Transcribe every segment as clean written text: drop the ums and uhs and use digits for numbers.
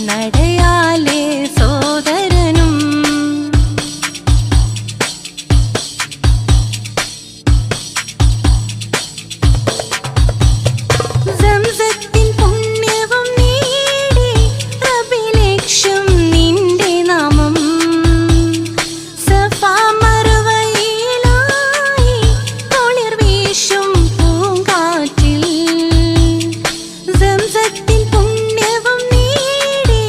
നടയാലേ സോദരനും സംസത്തിൻ പുണ്യവും നേടി റബ്ബിലേക്ഷം നിന്റെ നാമം സഫാ മറുവയിലായി കുളിർ വീശും പൂങ്കാറ്റിൽ സംസത്തിൻ പുണ്യവും നേടി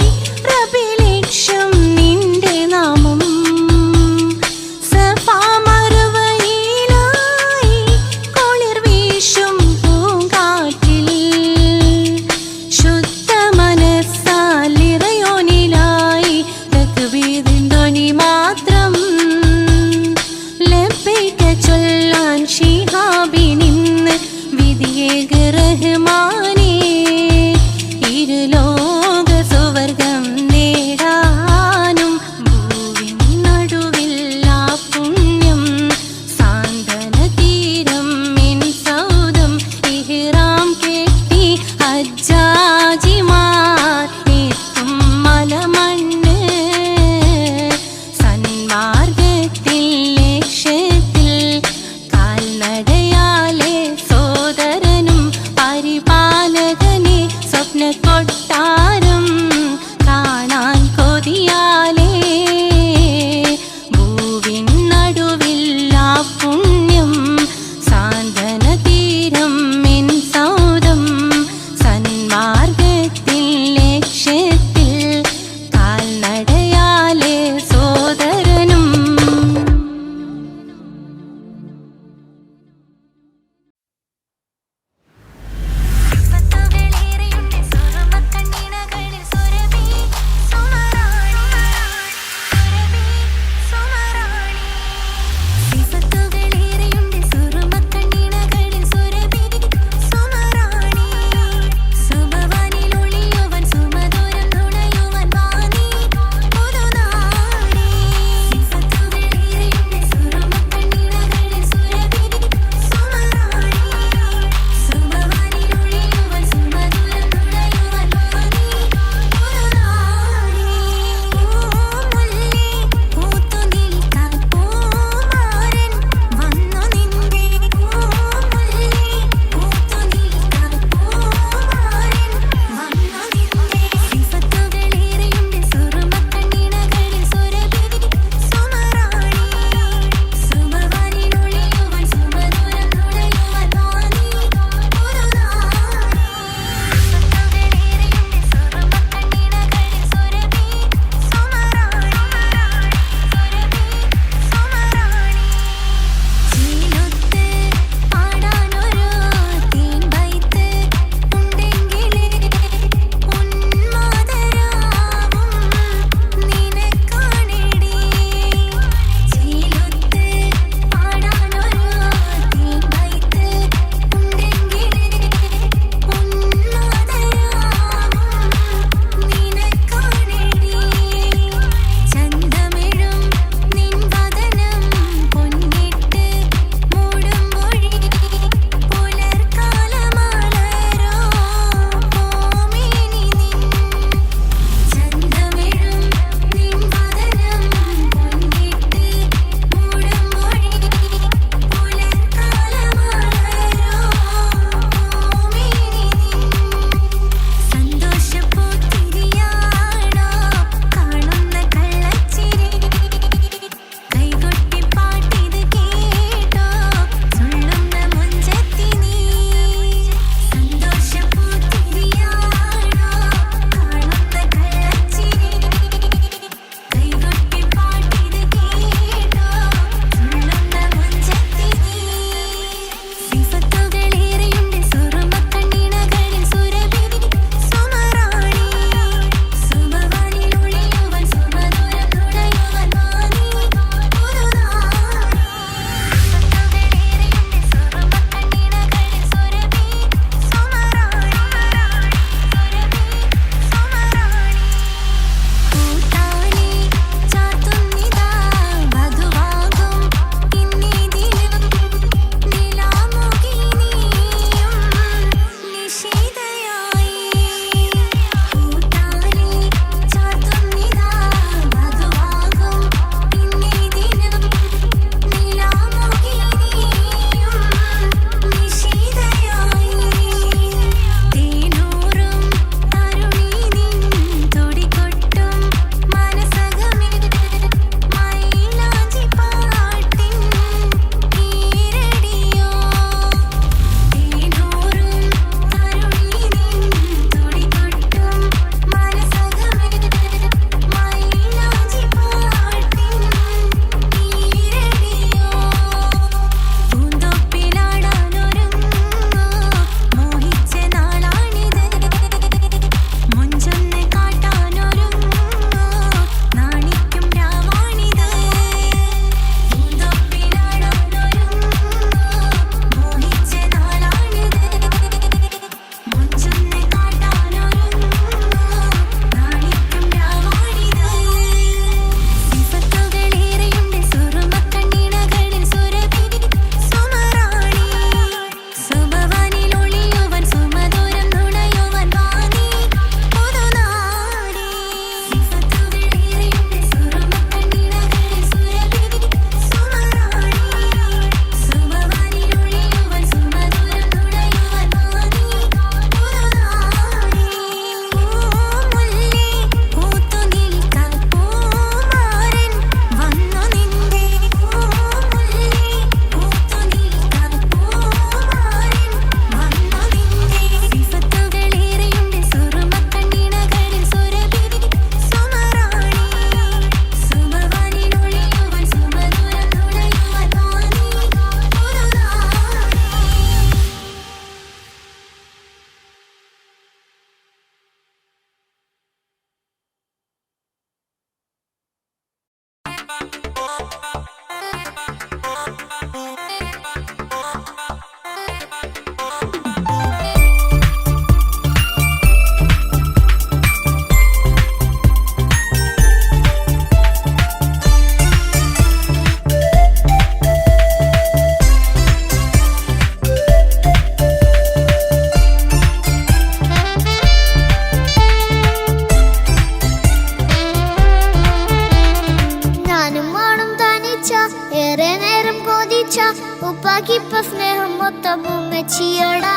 ഉപ്പാക്കിപ്പ സ്നേഹം മൊത്തം ഉമ്മച്ചിയോടാ.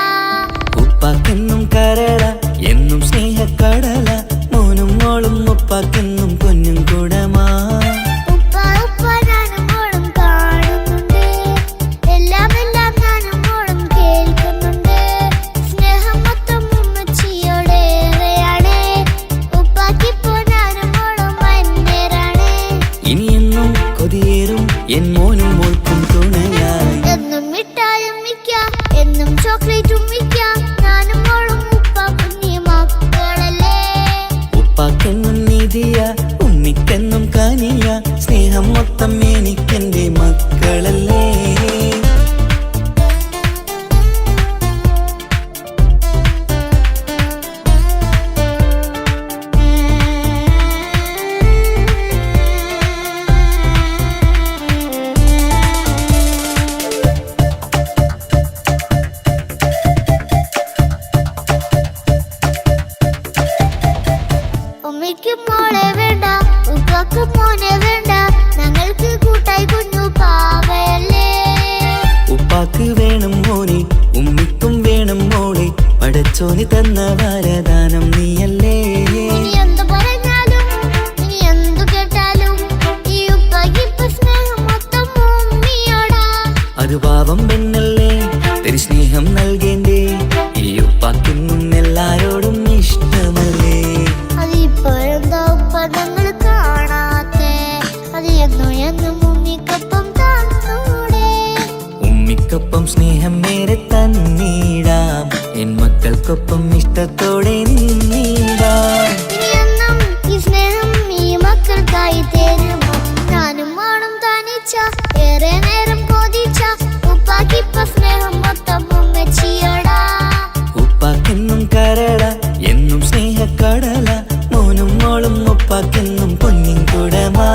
ഉപ്പാക്കെന്നും കരള എന്നും സ്നേഹക്കടല, മോനും മോളും ഉപ്പാക്കെന്നും പൊന്നും കുടമാ. ഉപ്പ ഉപ്പ ഞാനും മോളും കാണുന്നുണ്ട്, എല്ലാം എല്ലാം ഞാനും മോളും കേൾക്കുന്നുണ്ട്. സ്നേഹം മൊത്തം ഉമ്മച്ചിയോടേറെയാണ്, ഉപ്പാക്കിപ്പോ ഞാനും മോളും അന്യരാണ്. ഇനിയെന്നും കൊതിയേറും എൻ മോനും മോൾക്കും തുണയായി. എന്നും മിഠായും മിക്കാം, എന്നും ചോക്ലേറ്റും മിക്കാം, ഞാനും മോളും ഉപ്പ കുഞ്ഞി മക്കളല്ലേ. ഉപ്പാക്കെന്നും നിധിയ ഉണ്ണിക്കെന്നും കനിയ, സ്നേഹം മൊത്തം എനിക്കെന്റെ മക്കളല്ലേ. ഉമ്മയ്ക്ക് മോളെ വേണ്ട, ഉപ്പാക്ക് മോനെ വേണ്ട, ഞങ്ങൾക്ക് കൂട്ടായി കുഞ്ഞു പാവയല്ലേ. ഉപ്പാക്ക് വേണം മോനെ, ഉമ്മിക്കും വേണം മോളെ, പടച്ചോന് തന്ന വരദാനം നീയല്ലേ. ഇനി എന്തു പറഞ്ഞാലും ഇനി എന്തു കേട്ടാലും ഈ ഉപ്പാക്കിപ്പ സ്നേഹം മൊത്തം ഉമ്മിയോടാ. അത് പാവം പെണ്ണല്ലേ, തരി സ്നേഹം നൽകേണ്ടേ, ഈ ഉപ്പാക്കെന്നും എല്ലാരോടും ഇഷ്ടമല്ലേ. അതിപ്പോഴെന്താ ഉപ്പ ഞങ്ങൾ കാണാത്തെ, അത് എന്നും എന്നും ഉമ്മിക്കൊപ്പം തന്നൂടെ. ഉമ്മിക്കൊപ്പം സ്നേഹം നേരെ തന്നീടാം, എൻ മക്കൾക്കൊപ്പം ഇഷ്ടത്തോടെ നിന്നീടാം. ഇനിയെന്നും ഈ സ്നേഹം ഈ മക്കൾക്കായി തരുമോ, ഞാനും മോളും തനിച്ച ഏറെ നേരം കൊതിച്ച ഉപ്പാക്കിപ്പ സ്നേഹം മൊത്തം ഉമ്മച്ചിയോടാ. ഉപ്പാക്കെന്നും കരള എന്നും സ്നേഹക്കടല, മോനും മോളും ഉപ്പാക്കെന്നും പൊന്നിൻ കുടമാ.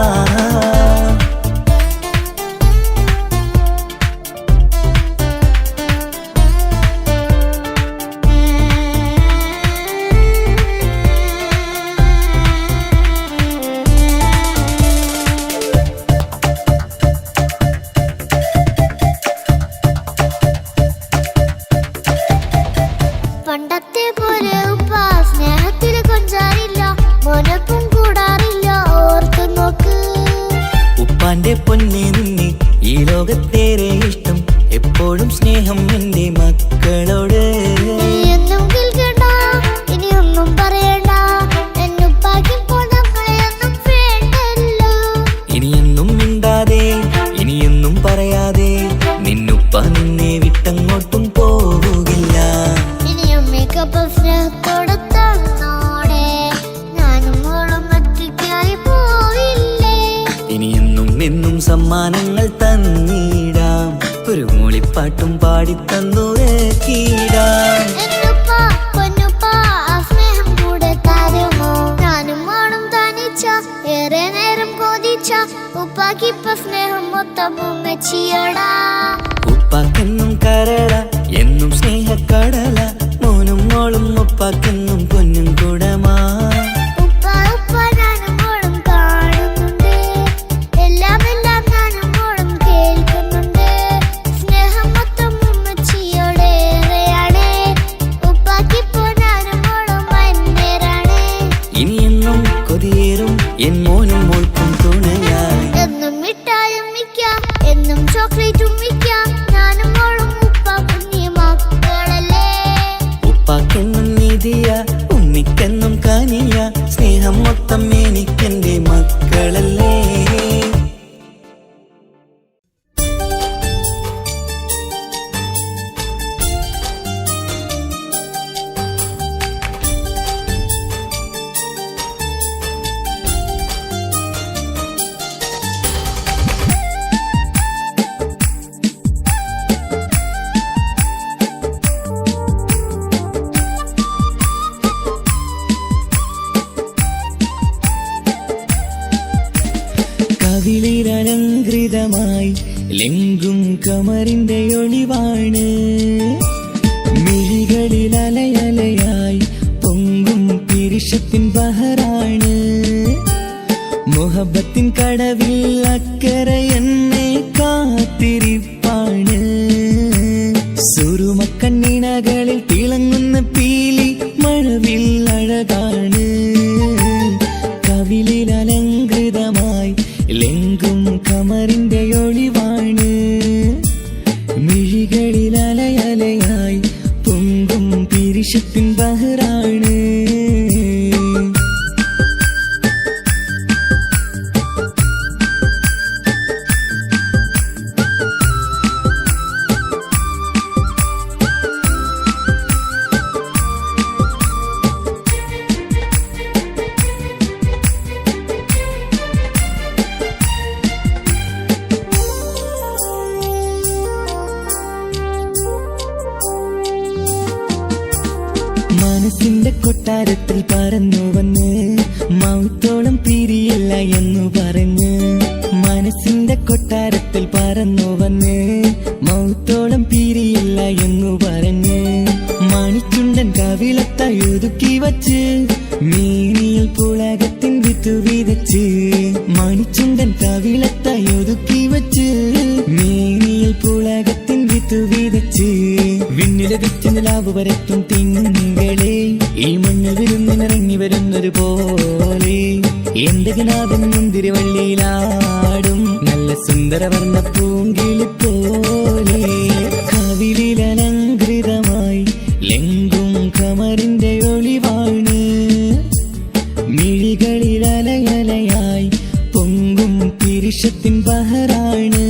പണ്ടത്തെ പോലെ ഉപ്പ സ്നേഹത്തിൽ കൊഞ്ചാറില്ല, മോനൊപ്പം കൂടാറില്ല, ഓർത്തു നോക്ക്. ഉപ്പാന്റെ പൊന്നെ നിന്നെ ഈ ലോകത്തേറെ ഇഷ്ടം, എപ്പോഴും സ്നേഹം എന്റെ മക്കളോട്. ഇനിയൊന്നും കേൾക്കണ്ട, ഇനിയൊന്നും പറയണ്ട, എന്നുപ്പാക്കിപ്പോ ഞങ്ങളെയൊന്നും വേണ്ടല്ലോ. ഇനിയൊന്നും മിണ്ടാതെ ഇനിയൊന്നും പറയാതെ, നിന്നുപ്പ നിന്നെ വിട്ടങ്ങോട്ടും പോവുകില്ല. ഇനിയും മികപ്പം സ്നേഹത്തോടെ തന്നോടെ, ഞാനും മോളും ഒറ്റയ്ക്കായി പോയില്ലേ. ഇനിയെന്നും എന്നും സമ്മാനങ്ങൾ തന്നീടാം, ഒരു മൂളിപ്പാട്ടും പാടിത്തന്നുരക്കീടാം. എന്നുപ്പ പൊന്നുപ്പ ആ സ്നേഹം കൂടെ തരുമോ, ഞാനും മോളും തനിച്ച ഏറെ നേരം കൊതിച്ച ഉപ്പാക്കിപ്പ സ്നേഹം മൊത്തം ഉമ്മച്ചിയോടാ. ഉപ്പാക്കെന്നും കരള എന്നും സ്നേഹക്കടല, മോനും മോളും ഉപ്പാക്കെന്നും പൊന്നും കുടമാ. ഉപ്പ ഉപ്പ ഞാനും മോളും കാണുന്നുണ്ട്, എല്ലാം എല്ലാം ഞാനും മോളും കേൾക്കുന്നുണ്ട്. സ്നേഹം മൊത്തം ഉമ്മച്ചിയോടേറെയാണ്, ഉപ്പാക്കിപ്പോ ഞാനും മോളും അന്യരാണ്. ഇനിയെന്നും കൊതിയേറും എൻ മോനും മോൾക്കും തുണയായി. എന്നും മിഠായും മിക്കാം, എന്നും ചോക്ലേറ്റും മിക്കാം, ഞാനും മോളും ഉപ്പ കുഞ്ഞി മക്കളല്ലേ. ഉപ്പാക്കെന്നും നിധിയ ഉണ്ണിക്കെന്നും കനിയ, സ്നേഹം മൊത്തം എനിക്കെന്റെ മക്കളല്ലേ. കവിളിലലങ്കൃതമായി ലെങ്കും കമറിന്റെ ഒളിവാണ്, മിഴികളിൽ അലയലയായി പൊങ്കും പിരിശത്തിൻ ബഹറാണ്. മുഹബത്തിൻ കടവിൽ അക്കരെ എന്നെ കാത്തിരിപ്പാണ്, നിണകളിൽ തിളങ്ങുന്ന പീലി മഴവിൽ അഴകാണ് കവിളിൽ അലങ്കൃതമായി ലെങ്കും കമറിന്റെ ഒളിവാണ് മിഴികളിൽ അലയലയായി പൊങ്കും പിരിശത്തിൻ ബഹറാണ് മനസ്സിന്റെ കൊട്ടാരത്തിൽ പറന്നു വന്ന് മൗത്തോളം പിരിയില്ല എന്നു പറഞ്ഞ് മനസ്സിന്റെ കൊട്ടാരത്തിൽ പറന്നു വന്ന് മൗത്തോളം പിരിയില്ല എന്നു പറഞ്ഞ് മണിച്ചുണ്ടൻ കവിളത്തായി ഒതുക്കി വച്ച് മേനിയിൽ പുളകത്തിൻ വിത്തു വിതച്ച് മണിച്ചുണ്ടൻ കവിളത്തായി ഒതുക്കി വച്ച് മേനിയിൽ പുളകത്തിൻ വിത്തു വിതച്ച് വിണ്ണിലതിച്ച് നിലാവ് വരത്തും തിങ്കളെ ഈ മണ്ണിൽ വിരുന്നിനിറങ്ങി വരുന്നൊരു പോലെ എന്റെ കിനാവിൻ മുന്തിരിവള്ളിയിലാടും നല്ല സുന്ദരവർണ്ണ പൂങ്കിളി പോലെ കവിളിൽ അലങ്കൃതമായി ലെങ്കും കമറിന്റെ ഒളിവാണ് മിഴികളിൽ അലയലയായി പൊങ്കും പിരിശത്തിൻ ബഹറാണ്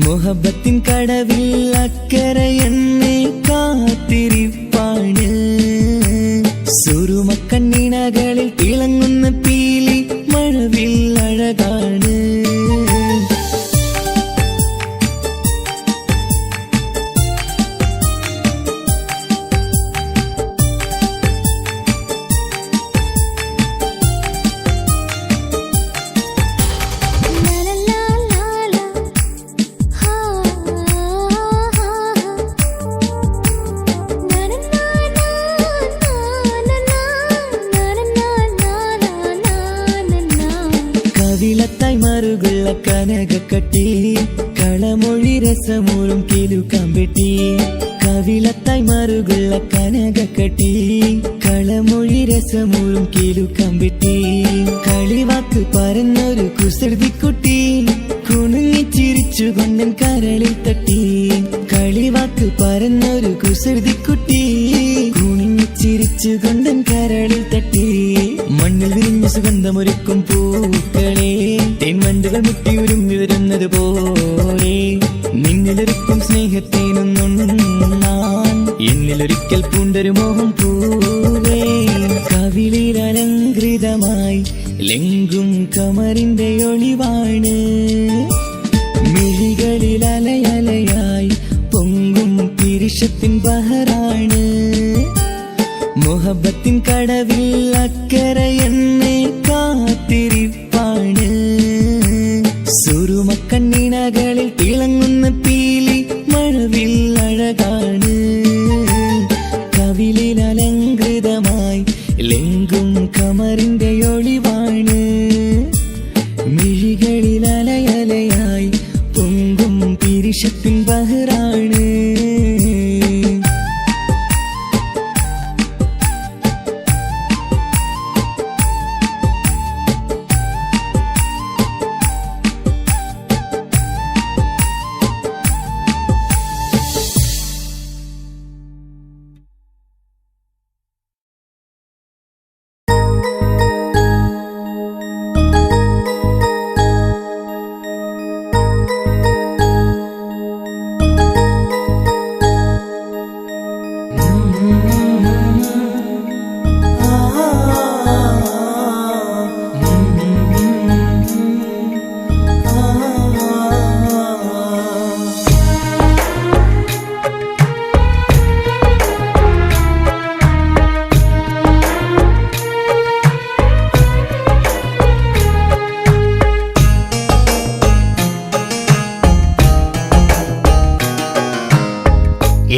മുഹബത്തിൻ കടവിൽ അക്കരയെന്നെ കാത്തിരിപ്പാണ് സുറുമക്കണ്ണിണകളിൽ തിളങ്ങുന്ന പീലി മഴവിൽ അഴകാണ് കവിളത്തായി മറുകുള്ള കനകക്കട്ടി കളമൊഴി രസമൂറും കിലുക്കാമ്പെട്ടി കവിളത്തായി മറുകുള്ള കനകക്കട്ടി കളമൊഴി രസമൂറും കിലുക്കാമ്പെട്ടി കളിവാക്ക് പറഞ്ഞൊരു കുസൃതിക്കുട്ടി കുണുങ്ങിച്ചിരിച്ചു കൊണ്ടൻ കരളിൽ തട്ടി കളിവാക്ക് പറഞ്ഞൊരു കുസൃതിക്കുട്ടി കുണുങ്ങിച്ചിരിച്ചു കൊണ്ടൻ കരളിൽ തട്ടി മണ്ണിൽ വിരിഞ്ഞ സുഗന്ധമൊരുക്കും പൂക്കളെ തേൻവണ്ടുകൾ മുട്ടിയുരുമ്പി വരുന്നത് പോലെ നിന്നിലൊരുക്കും സ്നേഹത്തേനൊന്നുണ്ണാൻ എന്നിലൊരിക്കൽ പൂണ്ടൊരു മോഹം പൂവേ കവിളിൽ അലങ്കൃതമായി ലെങ്കും കമറിന്റെ ഒളിവാണ് മിഴികളിൽ അലയലയായി പൊങ്കും പിരിശത്തിൻ ബഹറാണ് മുഹബത്തിൻ കടവിൽ അക്കരയെന്നെ കാത്തിരിപ്പാണ് സുറുമക്കണ്ണിണകളിൽ തിളങ്ങുന്ന പീലി മഴവിൽ അഴകാണ് കവിളിൽ അലങ്കൃതമായി ലെങ്കും കമറിന്റെ ഒളിവാണ് മിഴികളിൽ അലയലയായി പൊങ്കും പിരിശത്തിൻ ബഹറാണ്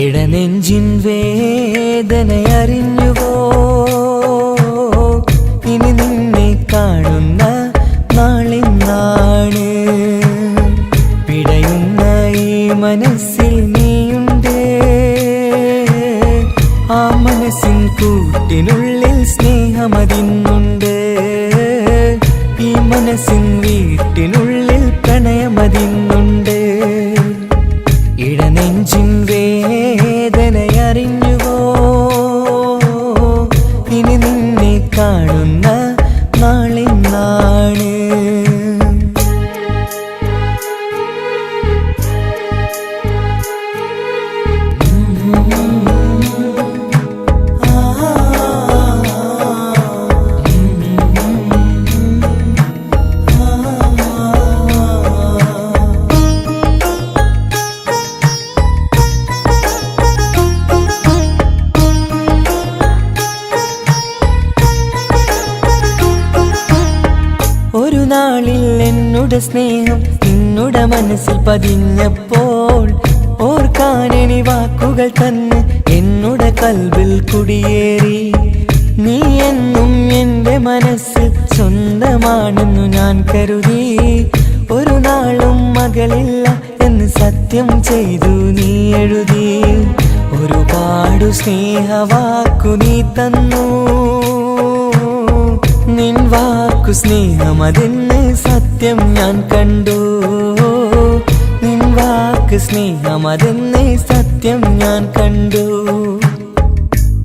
ഇടനെഞ്ചിൻ വേദനയറിഞ്ഞുവോ ഇനി നിന്നെ കാണുന്ന നാളെന്നാണ് പിടയുന്ന ഈ മനസ്സിൽ നീയുണ്ട് നാളിൽ എന്നുടെ സ്നേഹം നിന്നുടെ മനസ്സിൽ പതിഞ്ഞപ്പോൾ ഓർക്കാനെനി വാക്കുകൾ തന്ന് എന്നുടെ കൽബിൽ കുടിയേറി. നീ എന്നും എൻ്റെ മനസ്സിൽ സ്വന്തമാണെന്നു ഞാൻ കരുതി. ഒരു നാളും മകളില്ല എന്ന് സത്യം ചെയ്തു നീ എഴുതി. ഒരുപാടു സ്നേഹവാക്കു നീ തന്നു. നിൻ വാക്കു സ്നേഹമതെന്ന് സത്യം ഞാൻ കണ്ടു. നിൻ വാക്ക് സ്നേഹമതെന്ന് സത്യം ഞാൻ കണ്ടു.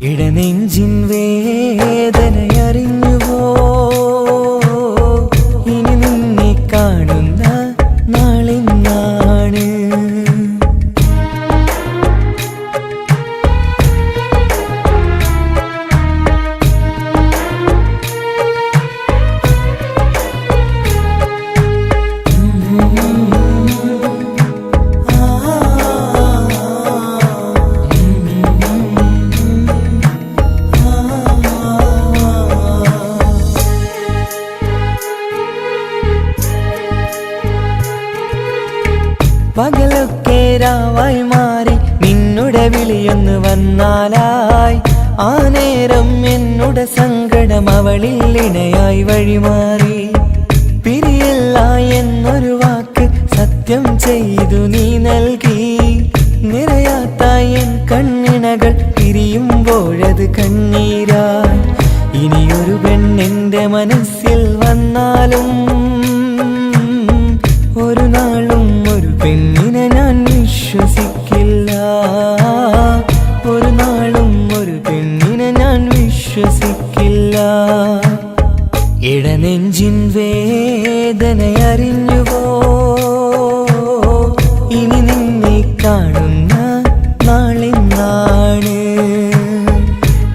ഇടനെഞ്ചിൻ വേദനയറിഞ്ഞുവോ? ഇനി നിന്നെ കാണുന്ന നാളിന്നാണ്. പകലൊക്കെ രാവായി മാറി നിന്നുടെ വിളിയൊന്ന് വന്നാലായി. ആ നേരം എന്നുടെ സങ്കടം അവളിൽ ഇണയായി വഴിമാറി. പിരിയില്ല എന്നൊരു വാക്ക് സത്യം ചെയ്തു നീ നൽകി. നിറയാത്ത എൻ കണ്ണിണകൾ പിരിയുമ്പോഴത് കണ്ണീരായി. ഇനിയൊരു പെണ്ണെന്റെ മനസ്സിൽ വന്നാലും ഒരു നാളും ഒരു പെണ്ണിനെ ഞാൻ വിശ്വസിക്കില്ല. ഒരു നാളും ഒരു പെണ്ണിനെ ഞാൻ വിശ്വസിക്കില്ല. ഇടനെഞ്ചിൻ വേദനയറിഞ്ഞുവോ? ഇനി നിന്നെ കാണുന്ന നാളിന്നാണ്.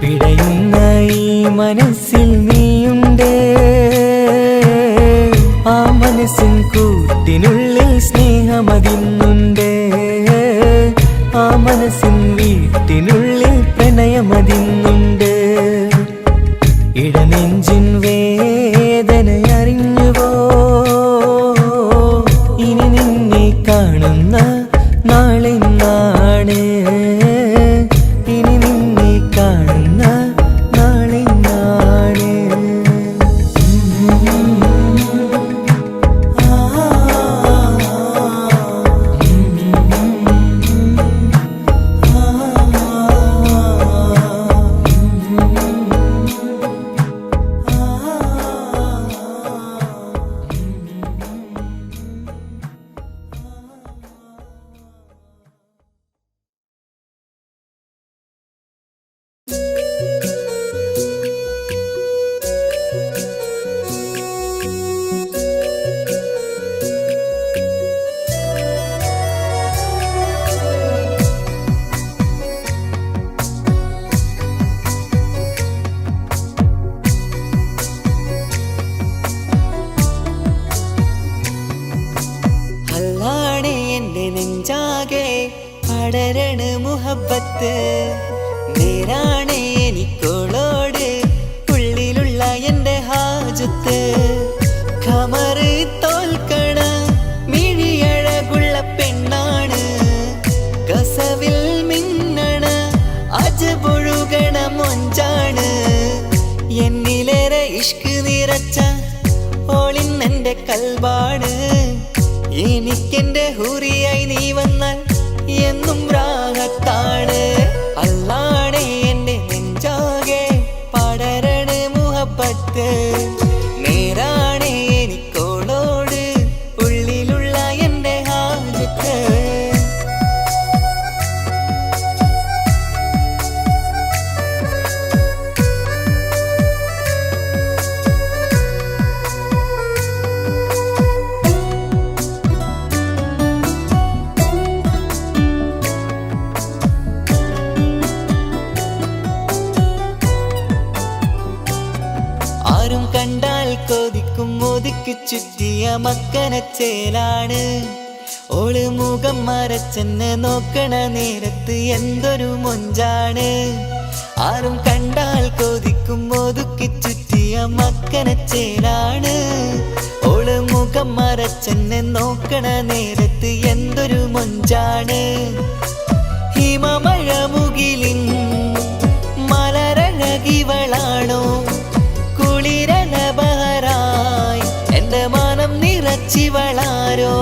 പിടയുന്ന ഈ മനസ്സിൽ നീയുണ്ട്. ആ മനസ്സിൻ കൂട്ടിനുള്ളിൽ സ്നേഹമതിന്നുണ്ട്. ആ മനസ്സിൻ വീട്ടിനുള്ളിൽ പ്രണയമതിന്നുണ്ട്. ഇടനെഞ്ചിൻ വേദനയറിഞ്ഞുവോ? ഇനി നിന്നെ കാണുന്ന നാളിന്നാണ്. ഇനി നിന്നെ കാണുന്ന നാളിന്നാണ്. പടരണ മുഹബത്ത് നേരാണ് എനിക്കോളോട് ഉള്ളിലുള്ള എൻ്റെ ഹാജത്ത്. ഖമറ് തോൽക്കണ മിഴിയഴകുള്ള പെണ്ണാണ്, കസവിൽ മിന്നണ അജപൊഴുകണ മൊഞ്ചാണ്. എന്നിലേറെ ഇഷ്ക് നിറച്ച ഓളിന്നെൻ്റെ കൽബാണ്. എനിക്കെൻ്റെ ഹൂറിയായി നീ വന്നാൽ എന്നും രാഗത്താണ്. അല്ലാണേ എൻ്റെ നെഞ്ചാകെ പടരണ മുഹബത്ത് നേരാണേ എനിക്കോളോട് ഉള്ളിലുള്ള എൻ്റെ ഹാജത്ത്. ആരും കണ്ടാൽ കൊതിക്കും ഒതുക്കി ചുറ്റിയ മക്കനച്ചേലാണ്. ഓള് മുഖം മറച്ചെന്നെ നോക്കണ നേരത്ത് എന്തൊരു മൊഞ്ചാണ്. ആരും കണ്ടാൽ കൊതിക്കും ഒതുക്കി ചുറ്റിയ മക്കനച്ചേലാണ്. ഓള് മരച്ചെന്നെ നോക്കണ നേരത്ത് എന്തൊരു മൊഞ്ചാണ്. ഹിമമഴ മുകിലിൻ മലരഴകിവളാണോ കുളിരല ബഹറായി എന്റെ മാനം നിറച്ചിവളാരോ.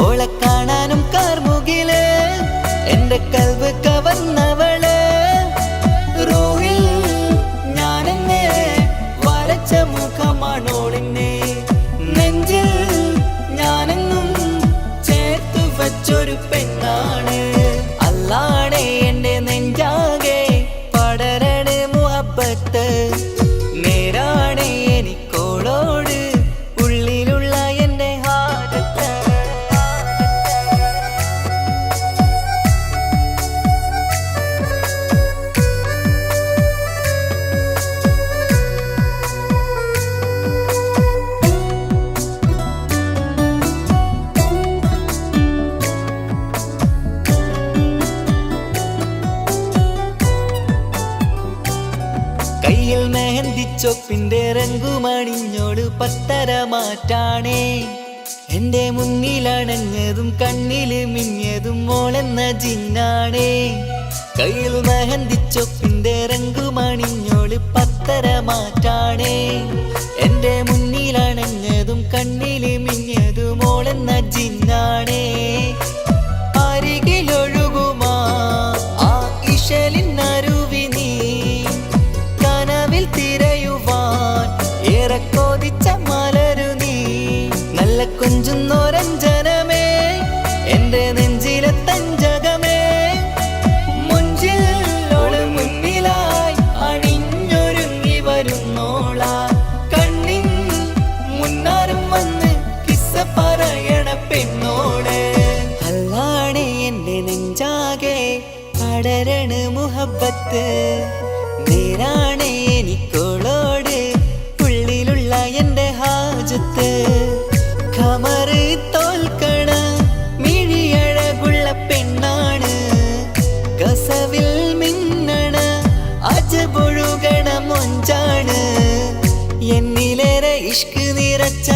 ഓളെ കാണാനും കാർമുകില് എന്റെ കൽവ് കവർന്നവള്. റൂഹിൽ ഞാനെന്നെ വരച്ച മുഖമാണോളിന്നെ. നെഞ്ചിൽ ഞാനെന്നും ചേർത്തു വച്ചൊരു പെണ്ണാണ്. അല്ലാണേ എന്റെ നെഞ്ചാകെ പടരണ മുഹബ്ബത്ത്. നേരാണേ എനിക്കോളോട് ഉള്ളിലുള്ള എന്റെ ഹാജത്ത്. കയ്യിൽ മെഹന്തിച്ചൊപ്പിന്റെ രംഗുമണിഞ്ഞോട് പത്തര മാറ്റാണേ. എന്റെ മുന്നിലണഞ്ഞതും കണ്ണില് മിഞ്ഞതും മോളെന്ന ജിന്നാണേ. കയ്യിൽ മെഹന്തിച്ചൊപ്പിന്റെ രംഗുമണിഞ്ഞോട് പത്തര മാറ്റാണേ. എന്റെ മുന്നിലണഞ്ഞതും കണ്ണില് മിഞ്ഞതും മോളെന്ന ജിന്നാണേ. അരികിലൊഴുകുമാ ആ ഇശലിനരുവി നീ കനവിൽ തിരയുവാൻ ഏറെ കൊതിച്ച മലരു നീ. നല്ല കുഞ്ചുന്നോരഞ്ജനമേ എന്റെ നെഞ്ചിലെ തഞ്ചകമേ. മുഞ്ചിൽ ഓള് മുന്നിലായി അണിഞ്ഞൊരുങ്ങി വരുന്നോള. കണ്ണിൻ മുന്നാരും വന്ന് കിസ്സ പറയണ പെണ്ണോട്. അല്ലാണേ എന്റെ നെഞ്ചാകെ പടരണ മുഹബ്ബത്ത്. നേരാണേ എനിക്കോളോട് ഉള്ളിലുള്ള എന്റെ ഹാജത്ത്. ഖമറ് തോൽക്കണ മിഴിയഴകുള്ള പെണ്ണാണ്. കസവിൽ മിന്നണ അജബൊഴുകണ മൊഞ്ചാണ്. എന്നിലേറെ ഇഷ്ക് നിറച്ച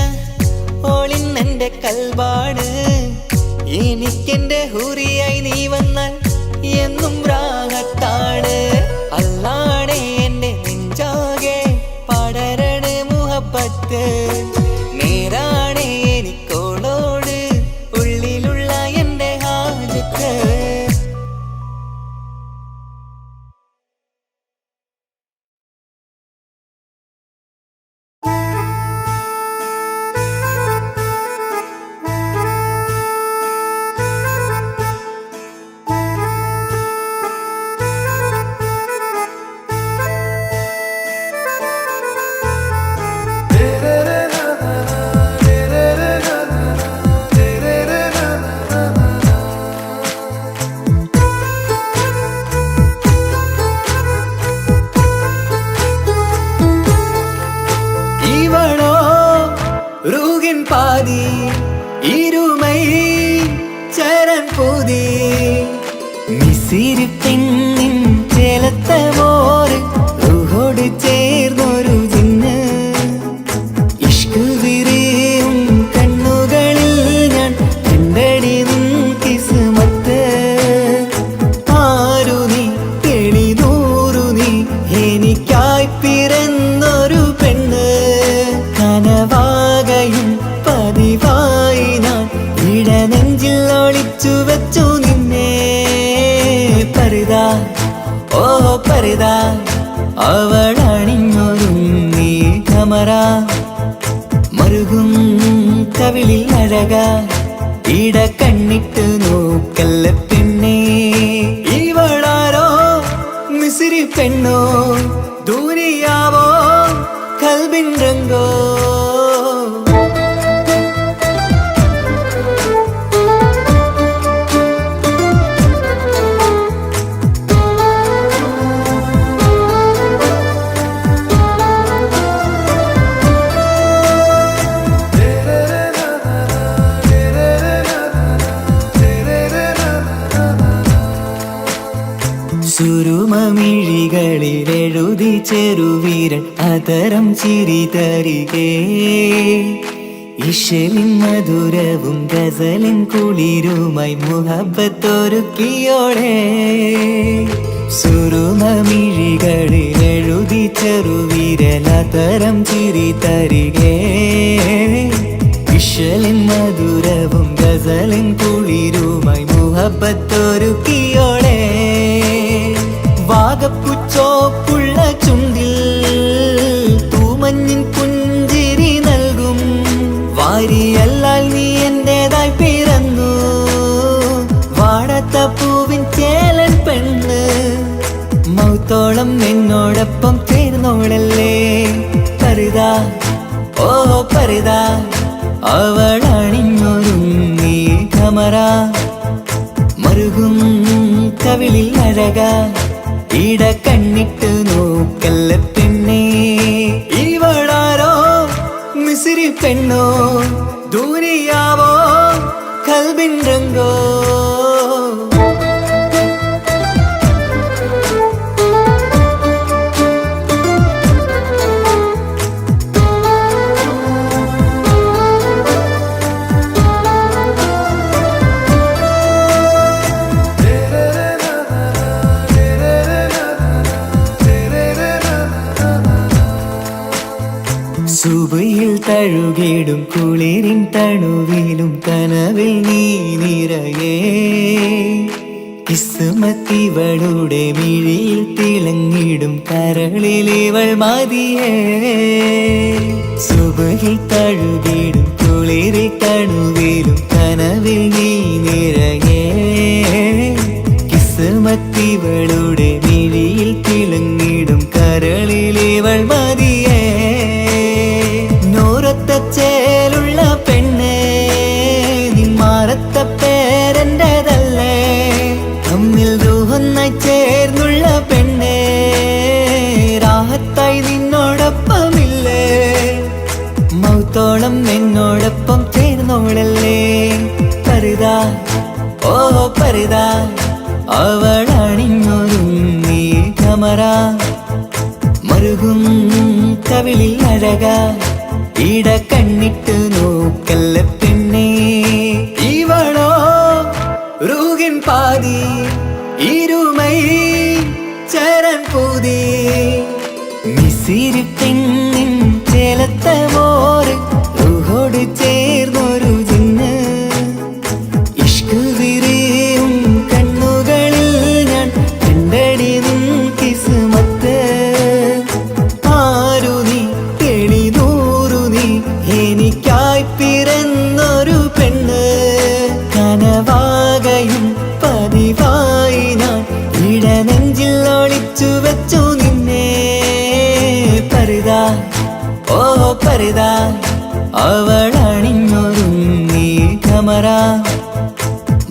ഓളിന്നെന്റെ കൽബാണ്. എനിക്കെന്റെ ഹൂറിയായി നീ വന്നാൽ എന്നും രാഗത്താണ്. അല്ലാണേ എന്റെ നെഞ്ചാകെ പടരണ മുഹബ്ബത്ത്. നേരാണേ എനിക്കോളോട് ഉള്ളിലുള്ള എന്റെ ഹാജത്ത്. പാതി ഇരുമൈ ചരൻ പൂതി മിസിരി പെണ്ണിൻ ചേലത്ത മോറ് റൂഹോട് ചേർന്നൊരു ജിന്ന്. ഇഷ്ക് വിരിയും കണ്ണുകളിൽ ഞാൻ കണ്ടടി നിൻ കിസ്മത്ത്. ആരു നീ തെളിനൂറു നീ എനിക്കായി പിറന്നൊരു പെണ്ണ്. കനവാകയും പതിവായി ഞാൻ ഇടനെഞ്ചിൽ ഒളിച്ചു വെച്ചു നിന്നെ. പരിതാ ഓ പരിതാ അവളണിഞ്ഞൊരുങ്ങി കമറ. മറുകും കവിളിൽ അഴക ഇട കണ്ണിട്ട് നോക്കല്ല പെണ്ണേ. ഇവളാരോ മിസിരി പെണ്ണോ ദൂരിയാവോ കൽബിൻ രംഗോ. സുരുമമിഴികളിലെഴുതി ചെറുവീരൻ അതരം ചിരി തരികേ. ഇശലിൻ മധുരവും ഗസലിൻ കുളിരുമായി മുഹബത്തൊരുക്കിയോടെ സുറുമമിഴികളിൽ എഴുതി ചെറുവിരലതരം ചിരി തരികേ ഇശലിൻ മധുരവും ഗസലിൻ കുളിരുമായി മുഹബത്തൊരുക്കിയോടെ വാഗപ്പുച്ചോപ്പുള്ള ചുണ്ടിൽ തൂമഞ്ഞിൻ പുഞ്ചിരി നൽകും വാരിയല്ലാൽ നീ എന്റേതായി പിറന്നു വാടത്ത പൂവിൻ ചേലൻ പെണ്ണ് മൗത്തോളം എന്നോടൊപ്പം ചേർന്നോളല്ലേ പരിതാ ഓ പരിതാ അവളണിഞ്ഞൊരുങ്ങി കമറ മറുകും കവിളിൽ അഴക ഇട കണ്ണിട്ട് നോക്കല്ല പെണ്ണേ ഇവളാരോ മിസിരി പെണ്ണോ ദൂരിയാവോ കൽബിൻ രംഗോ സുബയിൽ തഴുകിടും കുളിരിൻ തണുവിലും കനവിൽ നീ നിറയേ കിസ്മത്തിവളുടെ മിഴിയിൽ തിളങ്ങിടും കരളിലിവൾ മതിയേ സുബയിൽ തഴുകിടും കുളിരിൽ തണുവിലും കനവിൽ നീ നിറയേ കിസ്മത്തിവളുടെ മിഴിയിൽ തിളങ്ങിടും കരളിലിവൾ മതിയേ ചേലുള്ള പെണ്ണേ നിന്മാറത്ത പേരെന്റേതല്ലേ തമ്മിൽ റൂഹൊന്നായി ചേർന്നുള്ള പെണ്ണേ രാഹത്തായി നിന്നോടൊപ്പമില്ലേ മൗത്തോളം എന്നോടൊപ്പം ചേർന്നോളല്ലേ പരിതാ ഓ പരിതാ അവളണിഞ്ഞൊരുങ്ങി കമറ മറുകും കവിളിൽ അഴക ഇട കണ്ണിട്ട് നോക്കല്ല പെണ്ണേ ഇവളോ റൂഹിൻ പാതി ഇരുമൈ ചരൻ പൂതി മിസിരി പെണ്ണിൻ ചേലത്ത മോറ് റൂഹോട് ചേർന്നൊരു ജിന്ന് ഇഷ്ക് വിരിയും കണ്ണുകളിൽ ഞാൻ കണ്ടടി നിൻ കിസ്മത്ത് ആരു നീ എനിക്കായി പിറന്നൊരു പെണ്ണ് കനവാകയും പതിവായി ഞാൻ ഇടനെഞ്ചിൽ ഒളിച്ചു വെച്ചു നിന്നെ പരിതാ ഓ പരിതാ അവളണിഞ്ഞൊരുങ്ങി കമറ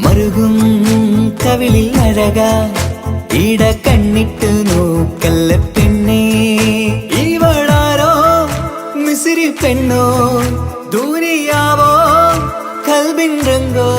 മറുകും കവിളിൽ അഴക ഇട കണ്ണിട്ട് നോക്കല്ല പെണ്ണേ ഇവളാരോ മിസിരി പെണ്ണോ ദൂരിയാവോ കൽബിൻ രംഗോ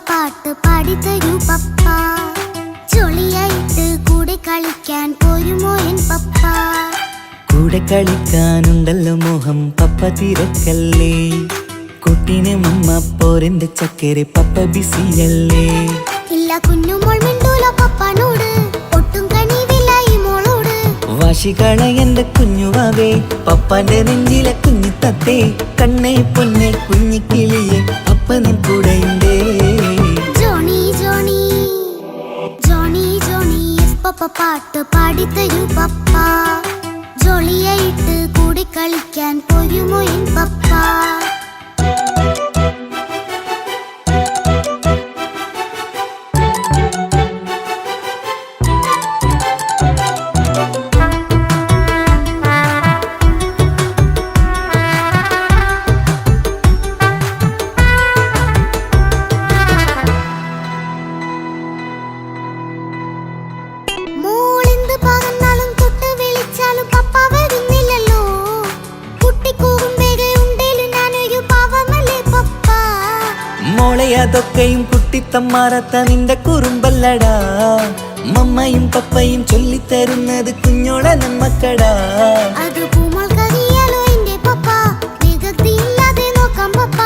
പാട്ട് പാടിത്തരൂ പപ്പ ജോളിയായിട്ട് കൂടെ കളിക്കാൻ പോരുമോ എൻ പപ്പ കൂടെ കളിക്കാനുണ്ടല്ലോ മോഹം പപ്പ തിരക്കല്ലേ കുട്ടീനെ മമ്മ പോരെന്റെ ചക്കര പപ്പ ബിസിയല്ലേ ഇല്ല കുഞ്ഞുമോൾ മിണ്ടൂല പപ്പനോട് ഒട്ടും കണിവില്ല ഈ മോളോട് വാശികള എന്റെ കുഞ്ഞുവാവേ പപ്പാന്റെ നെഞ്ചിലെ കുഞ്ഞു തത്തേ കണ്ണേ പൊന്നെ കുഞ്ഞിക്കിളിയെ അപ്പനും കൂടെയുണ്ടേ ജോണി ജോണി ജോണി ജോണി പപ്പ പാട്ട് പാടിത്തരൂ പപ്പ ജോളിയായിട്ട് കൂടെ കളിക്കാൻ പോരുമോ എൻ പപ്പ അതൊക്കെയും കുട്ടിത്തമ്മാറത്ത നിന്റെ കുറുമ്പല്ലടാ മമ്മയും പപ്പയും ചൊല്ലിത്തരുന്നത് കുഞ്ഞോളെ നമ്മക്കടാ അത് പൂമൾ കറിയാലോ എന്റെ പപ്പ വികൃതിയില്ലാതെ നോക്കാം പപ്പ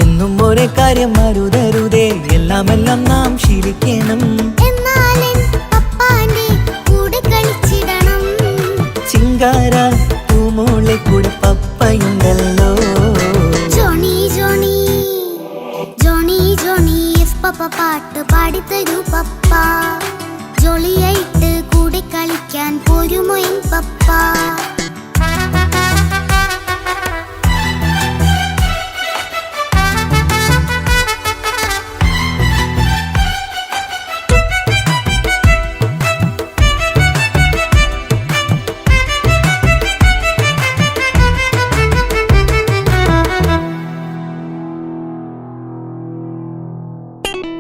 എന്നും ഒരേ കാര്യം മരുതരുതേ എല്ലാം നാം ശീലിക്കണം എന്നാലും പപ്പാന്റെ കൂടെ കളിച്ചിടണം ചിങ്കാര പൂമോളെ കൂടെ പപ്പയുണ്ടല്ലോ Johny Johny Johny Johny yes papa പാട്ട് പാടിത്തരൂ പപ്പ ജോളിയായിട്ട് കൂടെ കളിക്കാൻ പോരുമോ എൻ പപ്പ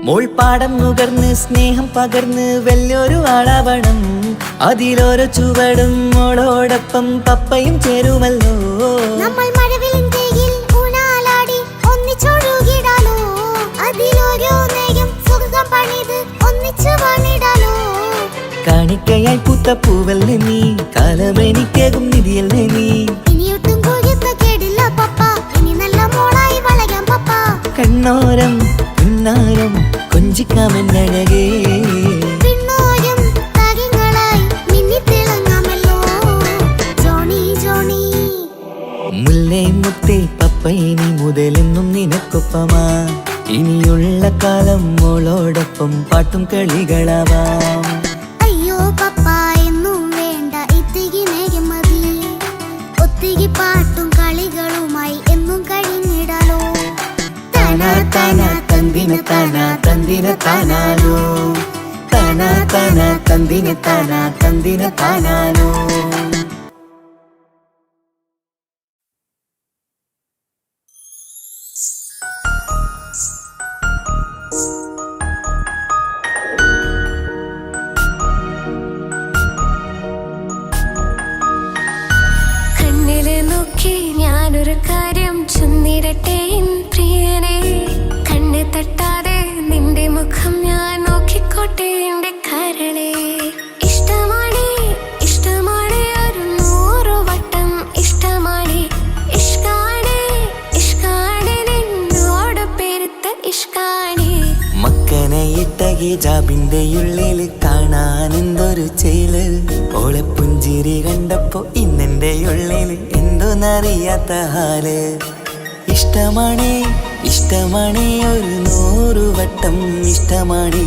മോൾ പാടം നുകർന്ന് സ്നേഹം പകർന്ന് വലിയൊരു ആളാവണം അതിലോരോ ചുവടും മോളോടൊപ്പം പപ്പയും ചേരുമല്ലോ നമ്മൾ മഴവിലിൻ തേയിൽ ഊനാലാടി ഒന്നിച്ചൊഴുകിടാലോ അതിലോരോ നേരം സുഖം പണിത് ഒന്നിച്ചു പണിടാലോ കാണിക്കയായി പൂത്ത പൂവല്ലേ നീ കാലമെനിക്കേകും നിധിയല്ലേ നീ ഇനിയൊട്ടും കൂടിയപ്പ കേടില്ല പപ്പ ഇനി നല്ല മോളായി വളരാം പപ്പ കണ്ണോരം പിന്നാരം കൊഞ്ചിക്കാമെന്നഴകേ പിന്നോരം താരങ്ങളായി മിന്നിത്തിളങ്ങാമല്ലോ ജോണി ജോണി മുല്ലേ മുത്തേ പപ്പ ഇനി മുതലെന്നും നിനക്കൊപ്പമാ ഇനിയുള്ള കാലം മോളോടൊപ്പം പാട്ടും കളികളാവാം അയ്യോ പപ്പ എന്നും വേണ്ട ഇത്തിരി നേരം മതി ഒത്തിരി പാട്ടും കളികളുമായി എന്നും കഴിഞ്ഞിടാലോ താനാ താനാ തന്തിന താനാ തന്തിന താനാലോ താനാ താനാ തന്തിന താനാ തന്തിന താനാലോ കണ്ണിലെ നോക്കി ഞാനൊരു കാര്യം ചൊന്നിടട്ടെ എൻ പ്രിയനെ കണ്ണ് തട്ടാതെ നിന്റെ മുഖം ഞാൻ നോക്കിക്കോട്ടെ എന്റെ കരളെ ഇഷ്ടമാണ് ഇഷ്ടമാണ് ഒരു 100 വട്ടം ഇഷ്ടമാണ് ഇഷ്കാണ് ഇഷ്കാണ് നിന്നോട് പെരുത്ത ഇഷ്കാണ് മക്കനെ ഇട്ട ഹിജാബിന്റെ ഉള്ളില് കാണാൻ എന്തൊരു ചേല് ഓളെ പുഞ്ചിരി കണ്ടപ്പോ ഇന്നെന്റെ ഉള്ളില് എന്തോന്നറിയാത്ത ഹാല് ഇഷ്ടമാണ് ഇഷ്ടമാണ് ഒരു 100 വട്ടം ഇഷ്ടമാണ്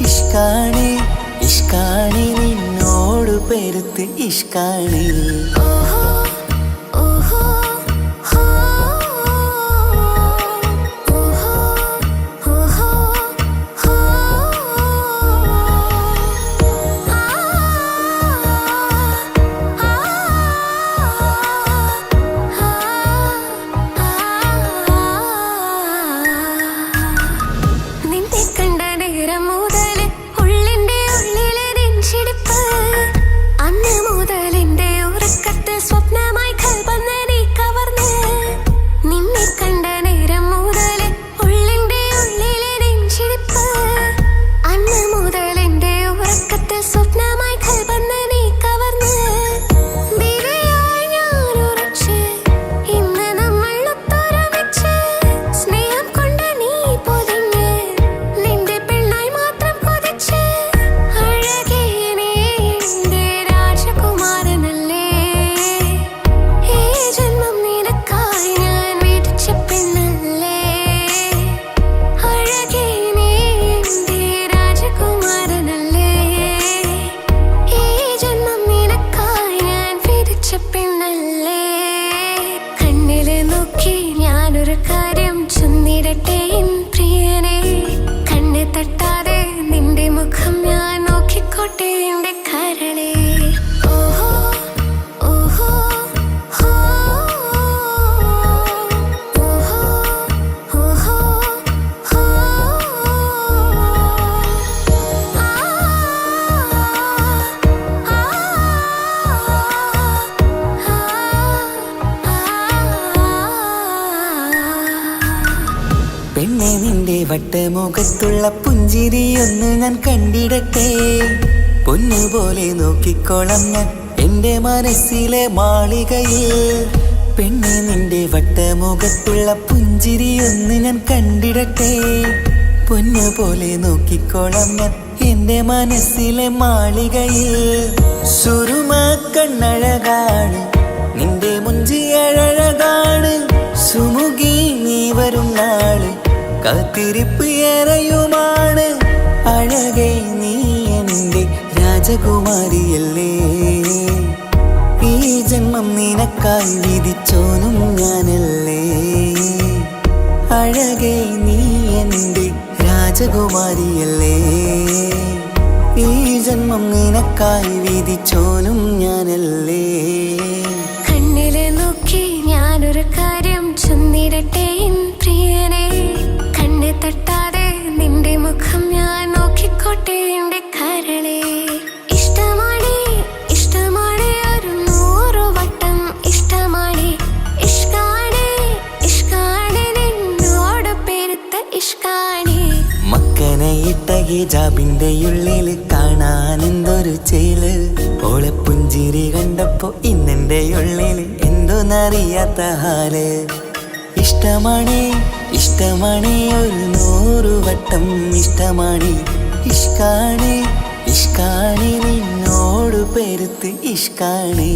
ഇഷ്കാണ് ഇഷ്കാണ് നിന്നോട് പെരുത്ത് ഇഷ്കാണ് ഓഹോ ഓഹോ ഹോ ഓഹോ ഓഹോ ഹോ ആ നിന്നെ കണ്ട നേരം മുതൽ ഉള്ളിന്റെ ഉള്ളിലെ നെഞ്ചിടിപ്പ് അന്ന് മുതൽ എന്റെ ഉറക്കത്തിൽ സ്വപ്ന മുഖത്തുള്ള പുഞ്ചിരിയൊന്ന് ഞാൻ കണ്ടിടട്ടെ. പൊന്നുപോലെ നോക്കിക്കോളം ഞാൻ എൻ്റെ മനസ്സിലെ മാളികയിൽ. പെണ്ണെ നിന്റെ വട്ടമുഖത്തുള്ള പുഞ്ചിരിയൊന്ന് ഞാൻ കണ്ടിടട്ടെ. പൊന്നുപോലെ നോക്കിക്കോളം ഞാൻ എൻ്റെ മനസ്സിലെ മാളികയിൽ. സുറുമ കണ്ണഴകാണ് നിന്റെ മുഞ്ചിയഴകാണ്. സുമുഖി നീ വരും നാള് കാത്തിരിപ്പ് ഏറെയുമാണ്. അഴകേ നീ എൻ്റെ രാജകുമാരിയല്ലേ. ഈ ജന്മം നിനക്കായി വിധിച്ചോനും ഞാനല്ലേ. അഴകേ നീ എൻ്റെ രാജകുമാരിയല്ലേ. ഈ ജന്മം നിനക്കായി വിധിച്ചോനും ഞാനല്ലേ. കണ്ണിലെ നോക്കി ഞാനൊരു കാര്യം ചൊന്നിടട്ടെ പ്രിയനെ. കണ്ണ് തട്ടാതെ നിന്റെ മുഖം ഞാൻ നോക്കിക്കോട്ടെ എൻ്റെ കരളെ. ഇഷ്ടമാണ് ഇഷ്ടമാണ് ഒരു 100 വട്ടം ഇഷ്ടമാണ്. ഇഷ്കാണ് ഇഷ്കാണ് നിന്നോട് പെരുത്ത ഇഷ്കാണ്. മക്കനയിട്ട ഹിജാബിന്റെ ഉള്ളില് കാണാൻ എന്തൊരു ചേല്. ഓളെ പുഞ്ചിരി കണ്ടപ്പോ ഇന്നെന്റെ ഉള്ളില് എന്തോന്നറിയാത്ത ഹാല്. ഇഷ്ടമാണ് ഇഷ്ടമാണ് ഒരു 100 വട്ടം ഇഷ്ടമാണ്. ഇഷ്കാണ് ഇഷ്കാണ് നിന്നോട് പെരുത്ത് ഇഷ്കാണ്.